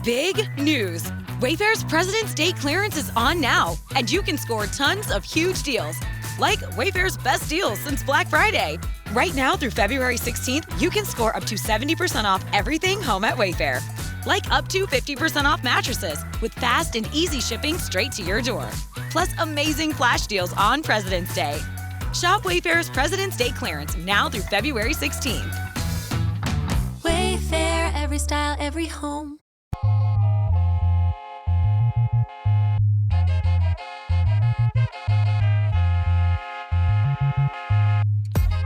Big news! Wayfair's President's Day clearance is on now, and you can score tons of huge deals. Like Wayfair's best deals since Black Friday. Right now through February 16th, you can score up to 70% off everything home at Wayfair. Like up to 50% off mattresses with fast and easy shipping straight to your door. Plus amazing flash deals on President's Day. Shop Wayfair's President's Day clearance now through February 16th. Wayfair, every style, every home.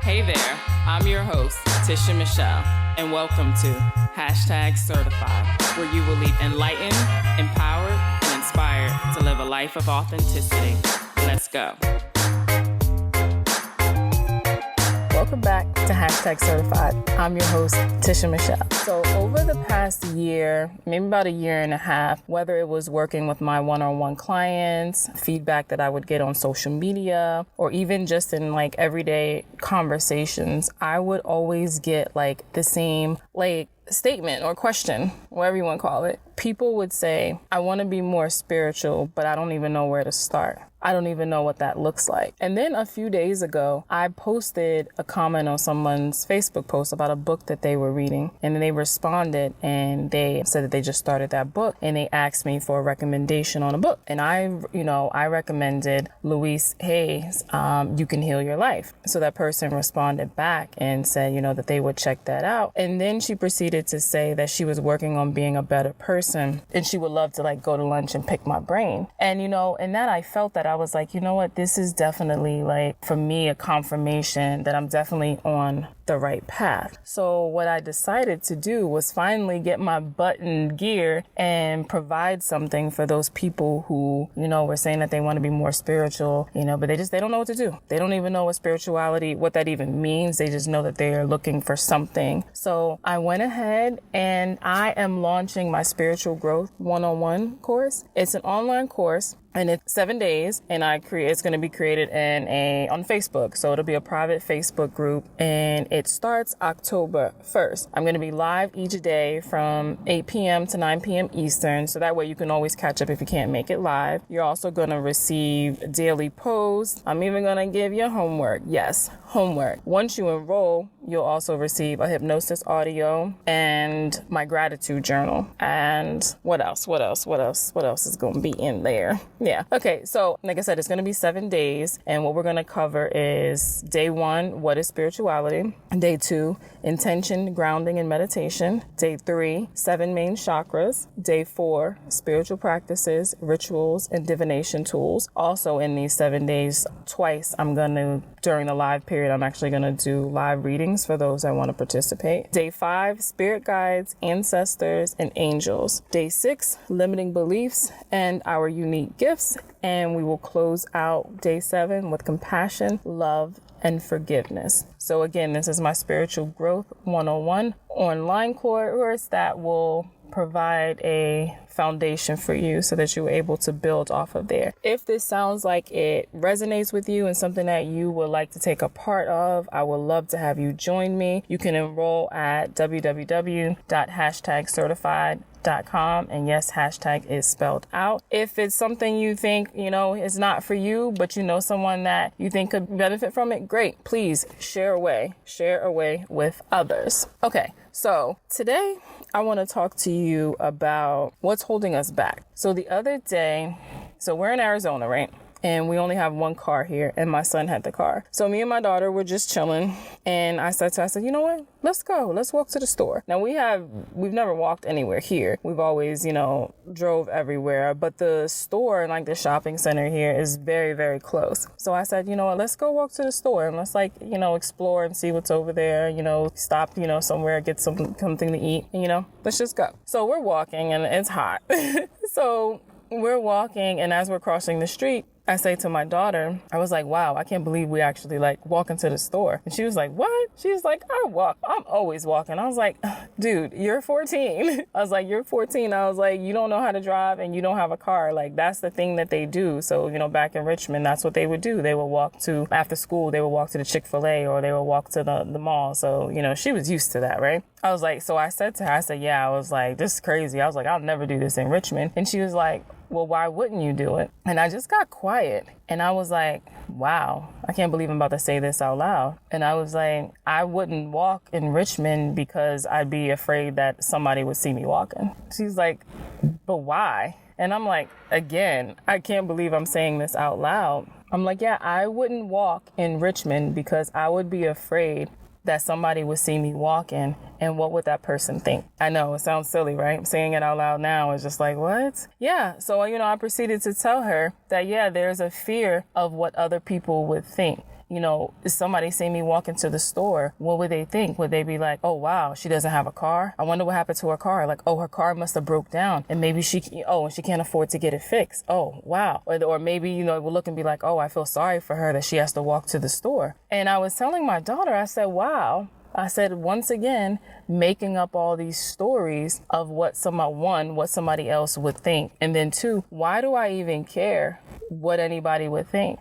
Hey there, I'm your host, Tisha Michelle, and welcome to #Certified, where you will leave enlightened, empowered, and inspired to live a life of authenticity. Let's go. Welcome back to #Certified. I'm your host, Tisha Michelle. So over the past year, maybe about a year and a half, whether it was working with my one-on-one clients, feedback that I would get on social media, or even just in like everyday conversations, I would always get like the same statement or question, whatever you want to call it. People would say, I want to be more spiritual, but I don't even know where to start. I don't even know what that looks like. And then a few days ago, I posted a comment on someone's Facebook post about a book that they were reading. And then they responded and they said that they just started that book. And they asked me for a recommendation on a book. And I recommended Louise Hay's, You Can Heal Your Life. So that person responded back and said, that they would check that out. And then she proceeded to say that she was working on being a better person and she would love to go to lunch and pick my brain. And, in that I felt that I was like, you know what, this is definitely for me, a confirmation that I'm definitely on the right path. So what I decided to do was finally get my butt in gear and provide something for those people who, were saying that they want to be more spiritual, but they don't know what to do. They don't even know what spirituality, what that even means. They just know that they are looking for something. So I went ahead and I am launching my Spiritual Growth 101 course. It's an online course. And it's 7 days, and it's going to be created on Facebook. So it'll be a private Facebook group, and it starts October 1st. I'm going to be live each day from 8 p.m. to 9 p.m. Eastern. So that way you can always catch up if you can't make it live. You're also going to receive daily posts. I'm even going to give you homework. Yes, homework. Once you enroll, you'll also receive a hypnosis audio and my gratitude journal. And what else is going to be in there? Yeah. Okay. So like I said, it's going to be 7 days. And what we're going to cover is day 1, what is spirituality? Day 2, intention, grounding, and meditation. Day 3, 7 main chakras. Day 4, spiritual practices, rituals, and divination tools. Also in these 7 days, twice during the live period, I'm actually going to do live readings for those that want to participate. Day 5, spirit guides, ancestors, and angels. Day 6, limiting beliefs and our unique gifts. And we will close out day 7 with compassion, love, and forgiveness. So again, this is my Spiritual Growth 101 online course that will provide a foundation for you so that you're able to build off of there. If this sounds like it resonates with you and something that you would like to take a part of, I would love to have you join me. You can enroll at www.certified.com, and yes, hashtag is spelled out. If it's something you think, is not for you, but someone that you think could benefit from it, great. Please share away with others. Okay. So today I want to talk to you about what's holding us back. So the other day, we're in Arizona, right? And we only have one car here, and my son had the car. So me and my daughter were just chilling, and I said, you know what? Let's go. Let's walk to the store. Now we've never walked anywhere here. We've always, drove everywhere, but the store and the shopping center here is very, very close. So I said, you know what? Let's go walk to the store and let's explore and see what's over there. Stop, somewhere, get something to eat, and, let's just go. So we're walking and it's hot. So we're walking, and as we're crossing the street, I say to my daughter, I was like, wow, I can't believe we actually like walk into the store. And she was like, what? She was like, I'm always walking. I was like, dude, you're 14. I was like, you're 14. I was like, you don't know how to drive and you don't have a car. Like, that's the thing that they do. So, back in Richmond, that's what they would do. They would walk to, after school, they would walk to the Chick-fil-A or they would walk to the mall. So, she was used to that, right? I was like, so I said to her, yeah, I was like, this is crazy. I was like, I'll never do this in Richmond. And she was like, well, why wouldn't you do it? And I just got quiet. And I was like, wow, I can't believe I'm about to say this out loud. And I was like, I wouldn't walk in Richmond because I'd be afraid that somebody would see me walking. She's like, but why? And I'm like, again, I can't believe I'm saying this out loud. I'm like, yeah, I wouldn't walk in Richmond because I would be afraid that somebody would see me walking, and what would that person think? I know it sounds silly, right? Saying it out loud now is just like, what? Yeah. So, I proceeded to tell her that, yeah, there's a fear of what other people would think. If somebody see me walk into the store, what would they think? Would they be like, oh, wow, she doesn't have a car? I wonder what happened to her car. Like, oh, her car must have broke down and maybe she can't afford to get it fixed. Oh, wow. Or maybe, we'll look and be like, oh, I feel sorry for her that she has to walk to the store. And I was telling my daughter, I said, wow. I said, once again, making up all these stories of what somebody else would think. And then 2, why do I even care what anybody would think?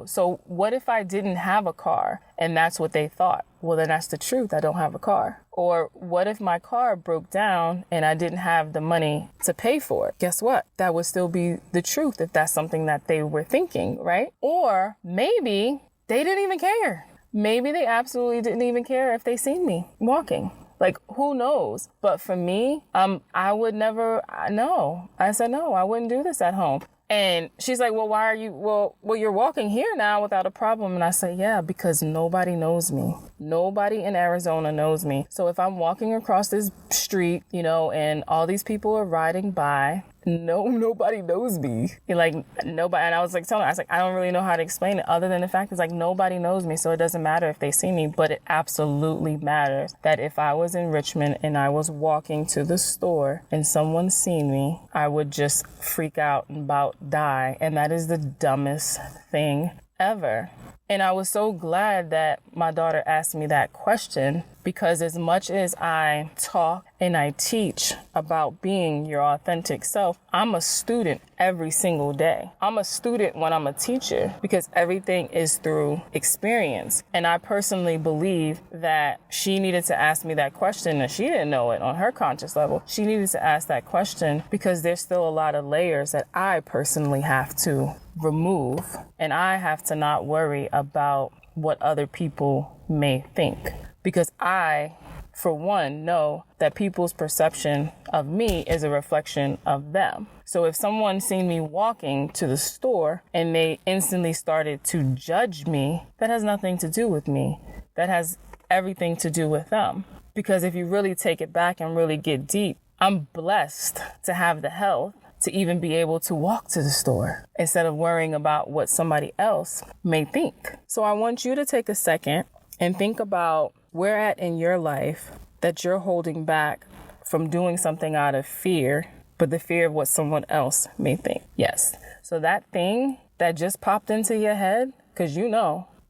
So what if I didn't have a car and that's what they thought? Well, then that's the truth. I don't have a car. Or what if my car broke down and I didn't have the money to pay for it? Guess what? That would still be the truth if that's something that they were thinking, right? Or maybe they didn't even care. Maybe they absolutely didn't even care if they seen me walking. Like, who knows? But for me, I would never, no. I said, no, I wouldn't do this at home. And she's like, well, why are you, well, you're walking here now without a problem. And I say, yeah, because nobody knows me. Nobody in Arizona knows me. So if I'm walking across this street, and all these people are riding by, nobody knows me. Like, nobody. And I was like telling her, I don't really know how to explain it other than the fact is like nobody knows me. So it doesn't matter if they see me, but it absolutely matters that if I was in Richmond and I was walking to the store and someone seen me, I would just freak out and about die. And that is the dumbest thing ever. And I was so glad that my daughter asked me that question, because as much as I talk and I teach about being your authentic self, I'm a student every single day. I'm a student when I'm a teacher because everything is through experience. And I personally believe that she needed to ask me that question, and she didn't know it on her conscious level. She needed to ask that question because there's still a lot of layers that I personally have to remove, and I have to not worry about what other people may think, because I, for one, know that people's perception of me is a reflection of them. So if someone seen me walking to the store and they instantly started to judge me, that has nothing to do with me. That has everything to do with them. Because if you really take it back and really get deep, I'm blessed to have the health to even be able to walk to the store instead of worrying about what somebody else may think. So I want you to take a second and think about where at in your life that you're holding back from doing something out of fear, but the fear of what someone else may think. Yes. So that thing that just popped into your head, because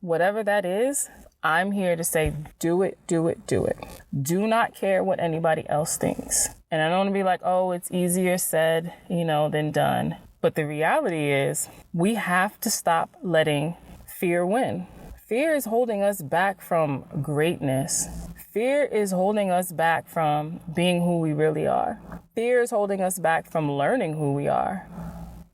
whatever that is, I'm here to say, do it, do it, do it. Do not care what anybody else thinks. And I don't want to be like, oh, it's easier said, than done. But the reality is we have to stop letting fear win. Fear is holding us back from greatness. Fear is holding us back from being who we really are. Fear is holding us back from learning who we are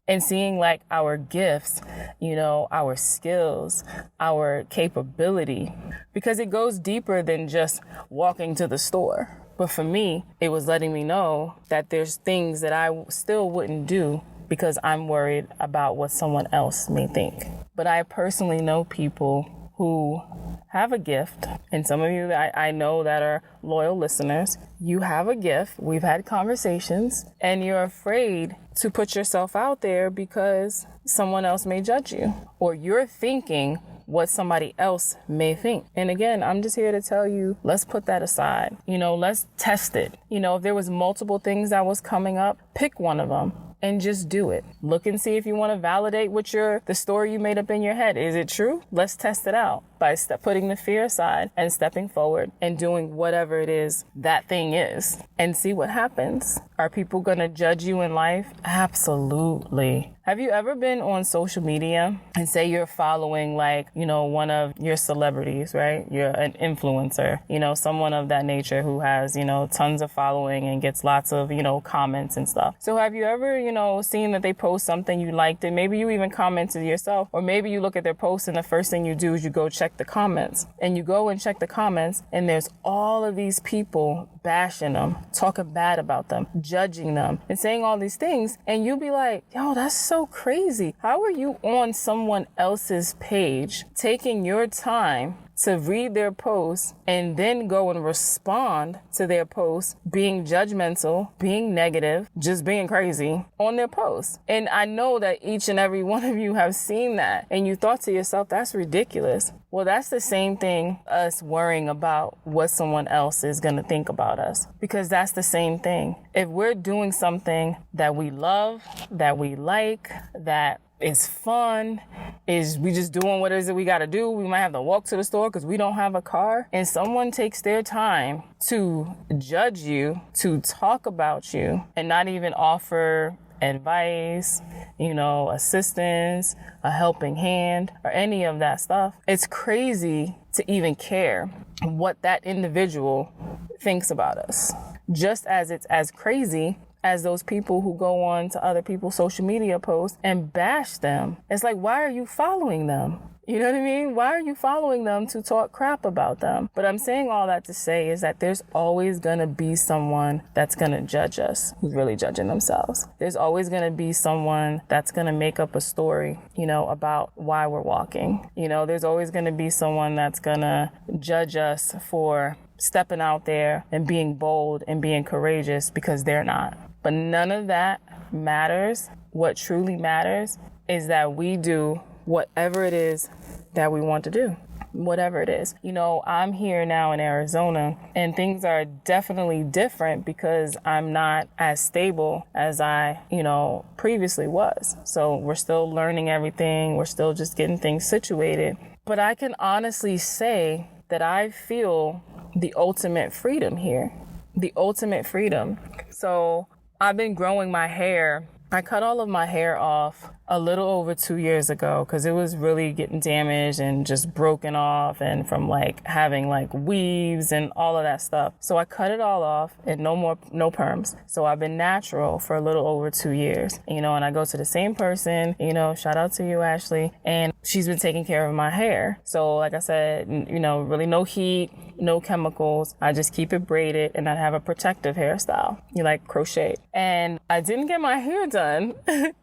and seeing like our gifts, our skills, our capability, because it goes deeper than just walking to the store. But for me, it was letting me know that there's things that I still wouldn't do because I'm worried about what someone else may think. But I personally know people who have a gift, and some of you I know that are loyal listeners, you have a gift, we've had conversations, and you're afraid to put yourself out there because someone else may judge you, or you're thinking what somebody else may think. And again, I'm just here to tell you, let's put that aside. Let's test it. If there was multiple things that was coming up, pick one of them. and just do it. Look and see if you want to validate what the story you made up in your head. Is it true? Let's test it out by putting the fear aside and stepping forward and doing whatever it is that thing is and see what happens. Are people going to judge you in life? Absolutely. Have you ever been on social media and say you're following one of your celebrities, right? You're an influencer, someone of that nature who has, tons of following and gets lots of, comments and stuff. So have you ever, seen that they post something, you liked it, maybe you even commented yourself, or maybe you look at their post and the first thing you do is you go check the comments, and you go and check the comments and there's all of these people bashing them, talking bad about them, judging them, and saying all these things, and you'll be like, yo, that's so crazy. How are you on someone else's page taking your time to read their posts and then go and respond to their posts, being judgmental, being negative, just being crazy on their posts? And I know that each and every one of you have seen that, and you thought to yourself, that's ridiculous. Well, that's the same thing, us worrying about what someone else is going to think about us, because that's the same thing. If we're doing something that we love, that we like, that is fun, is we just doing what it is that we got to do. We might have to walk to the store because we don't have a car, and someone takes their time to judge you, to talk about you, and not even offer advice, assistance, a helping hand, or any of that stuff. It's crazy to even care what that individual thinks about us. Just as it's as crazy as those people who go on to other people's social media posts and bash them. It's like, why are you following them? You know what I mean? Why are you following them to talk crap about them? But I'm saying all that to say is that there's always going to be someone that's going to judge us, who's really judging themselves. There's always going to be someone that's going to make up a story, about why we're walking. There's always going to be someone that's going to judge us for stepping out there and being bold and being courageous because they're not. But none of that matters. What truly matters is that we do whatever it is that we want to do, whatever it is. I'm here now in Arizona, and things are definitely different because I'm not as stable as I, previously was. So we're still learning everything. We're still just getting things situated. But I can honestly say that I feel the ultimate freedom here, the ultimate freedom. So I've been growing my hair. I cut all of my hair off a little over 2 years ago because it was really getting damaged and just broken off, and from having weaves and all of that stuff. So I cut it all off and no perms. So I've been natural for a little over 2 years, and I go to the same person, shout out to you, Ashley, and she's been taking care of my hair. So like I said, really no heat, no chemicals. I just keep it braided, and I have a protective hairstyle. You crochet. And I didn't get my hair done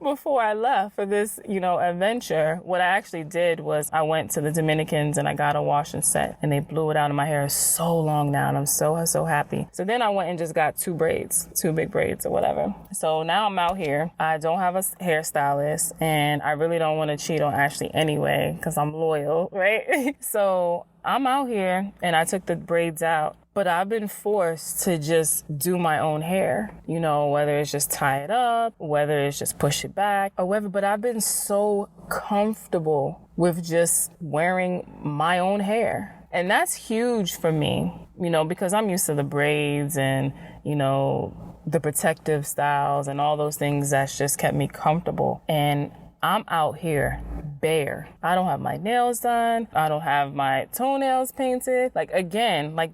before I left for this, adventure. What I actually did was I went to the Dominicans and I got a wash and set, and they blew it out, and my hair is so long now, and I'm so happy. So then I went and just got 2 big braids or whatever. So now I'm out here. I don't have a hairstylist, and I really don't want to cheat on Ashley anyway because I'm loyal, right? So I'm out here, and I took the braids out. But I've been forced to just do my own hair, whether it's just tie it up, whether it's just push it back, or whatever. But I've been so comfortable with just wearing my own hair. And that's huge for me, because I'm used to the braids and, the protective styles and all those things that's just kept me comfortable. And I'm out here bare. I don't have my nails done. I don't have my toenails painted.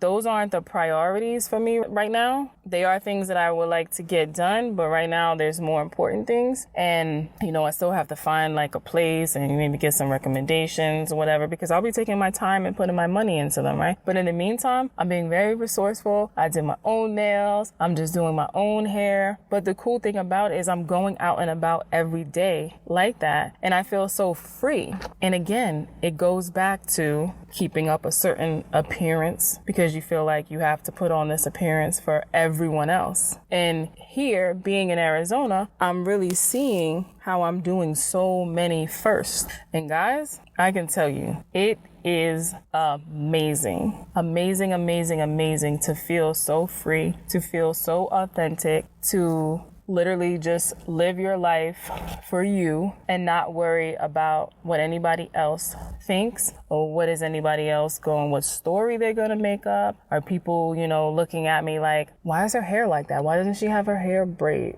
Those aren't the priorities for me right now. They are things that I would like to get done, but right now there's more important things. And, I still have to find a place and maybe get some recommendations or whatever, because I'll be taking my time and putting my money into them, right? But in the meantime, I'm being very resourceful. I did my own nails. I'm just doing my own hair. But the cool thing about it is I'm going out and about every day like that, and I feel so free. And again, it goes back to keeping up a certain appearance because you feel like you have to put on this appearance for everyone else. And here, being in Arizona, I'm really seeing how I'm doing so many firsts. And guys, I can tell you, it is amazing to feel so free, to feel so authentic, to literally just live your life for you and not worry about what anybody else thinks or what is anybody else going, what story they're going to make up. Are people, looking at me like, why is her hair like that? Why doesn't she have her hair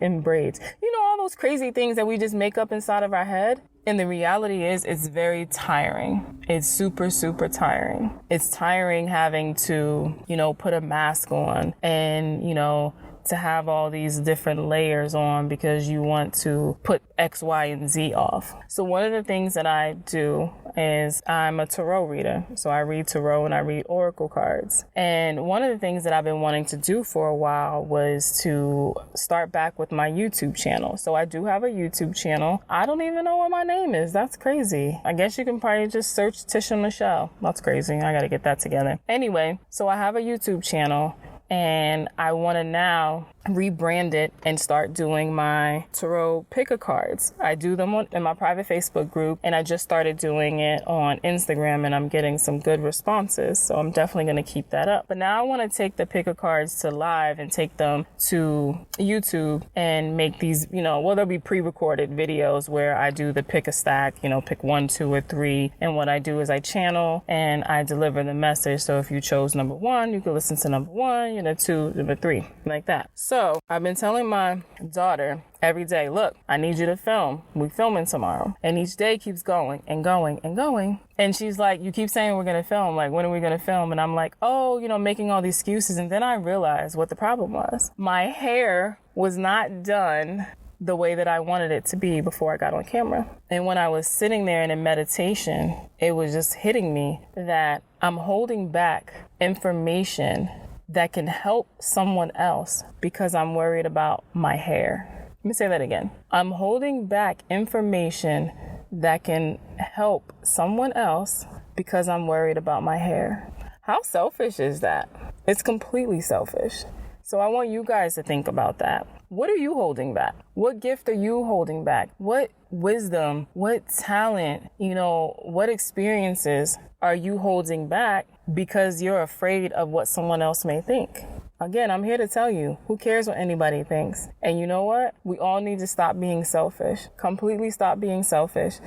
in braids? All those crazy things that we just make up inside of our head. And the reality is, it's very tiring. It's super, super tiring. It's tiring having to, put a mask on and, to have all these different layers on because you want to put X, Y, and Z off. So one of the things that I do is I'm a tarot reader. So I read tarot and I read oracle cards. And one of the things that I've been wanting to do for a while was to start back with my YouTube channel. So I do have a YouTube channel. I don't even know what my name is. That's crazy. I guess you can probably just search Tisha Michelle. That's crazy. I got to get that together. Anyway, so I have a YouTube channel. And I want to now rebrand it and start doing my tarot picker cards. I do them in my private Facebook group, and I just started doing it on Instagram, and I'm getting some good responses. So I'm definitely going to keep that up. But now I want to take the picker cards to live and take them to YouTube and make these, there'll be pre-recorded videos where I do the pick a stack, pick 1, 2, or 3. And what I do is I channel and I deliver the message. So if you chose number 1, you can listen to number 1, 2, number 3, like that. So I've been telling my daughter every day, look, I need you to film. We're filming tomorrow. And each day keeps going and going and going. And she's like, you keep saying we're going to film. Like, when are we going to film? And I'm like, making all these excuses. And then I realized what the problem was. My hair was not done the way that I wanted it to be before I got on camera. And when I was sitting there and in meditation, it was just hitting me that I'm holding back information that can help someone else because I'm worried about my hair. Let me say that again. I'm holding back information that can help someone else because I'm worried about my hair. How selfish is that? It's completely selfish. So I want you guys to think about that. What are you holding back? What gift are you holding back? What wisdom, what talent, what experiences are you holding back because you're afraid of what someone else may think? Again, I'm here to tell you, who cares what anybody thinks? And you know what? We all need to stop being selfish, completely stop being selfish,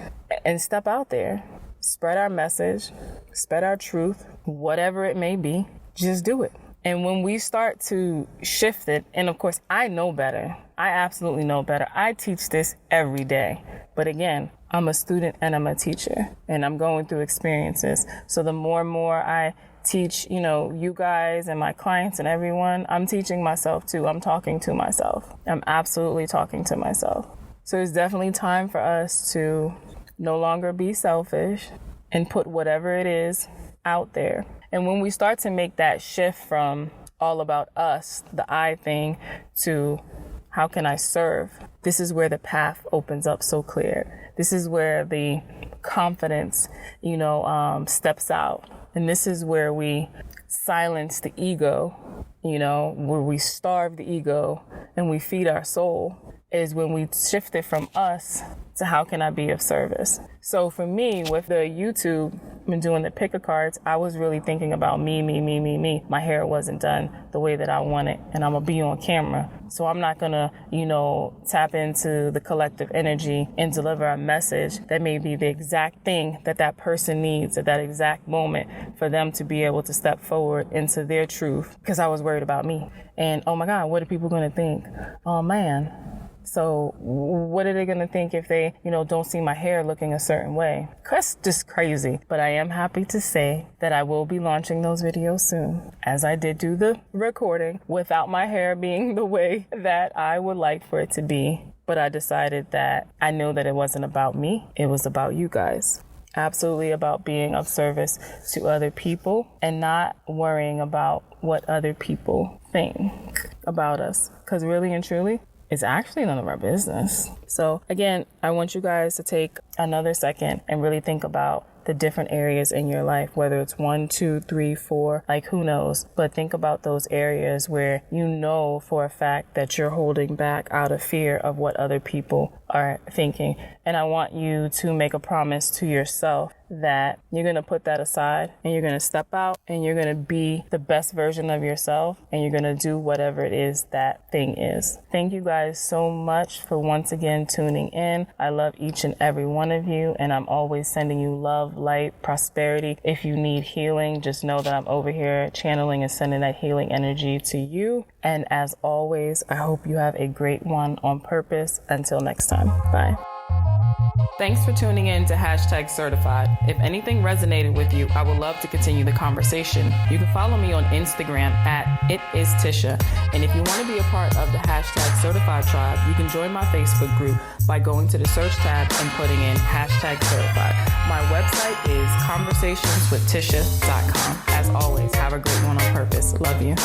and step out there. Spread our message, spread our truth, whatever it may be, just do it. And when we start to shift it, and of course, I know better. I absolutely know better. I teach this every day. But again, I'm a student and I'm a teacher, and I'm going through experiences. So the more and more I teach, you guys and my clients and everyone, I'm teaching myself too. I'm talking to myself. I'm absolutely talking to myself. So it's definitely time for us to no longer be selfish and put whatever it is out there. And when we start to make that shift from all about us, the I thing, to how can I serve, this is where the path opens up so clear. This is where the confidence, steps out. And this is where we silence the ego, where we starve the ego and we feed our soul, is when we shift it from us to how can I be of service. So for me, with the YouTube and doing the picker cards, I was really thinking about me. My hair wasn't done the way that I wanted, and I'm gonna be on camera. So I'm not gonna, tap into the collective energy and deliver a message that may be the exact thing that that person needs at that exact moment for them to be able to step forward into their truth, because I was worried about me. And oh my God, what are people gonna think? Oh man. So what are they going to think if they, don't see my hair looking a certain way? That's just crazy. But I am happy to say that I will be launching those videos soon, as I did do the recording without my hair being the way that I would like for it to be. But I decided that I know that it wasn't about me. It was about you guys. Absolutely about being of service to other people and not worrying about what other people think about us. Because really and truly, it's actually none of our business. So again, I want you guys to take another second and really think about the different areas in your life, whether it's 1, 2, 3, 4, like who knows, but think about those areas where you know for a fact that you're holding back out of fear of what other people are thinking. And I want you to make a promise to yourself that you're going to put that aside and you're going to step out and you're going to be the best version of yourself and you're going to do whatever it is that thing is. Thank you guys so much for once again tuning in. I love each and every one of you, and I'm always sending you love, light, prosperity. If you need healing, just know that I'm over here channeling and sending that healing energy to you. And as always, I hope you have a great one on purpose. Until next time, bye. Thanks for tuning in to Hashtag Certified. If anything resonated with you, I would love to continue the conversation. You can follow me on Instagram at @itistisha. And if you want to be a part of the Hashtag Certified tribe, you can join my Facebook group by going to the search tab and putting in Hashtag Certified. My website is conversationswithtisha.com. As always, have a great one on purpose. Love you.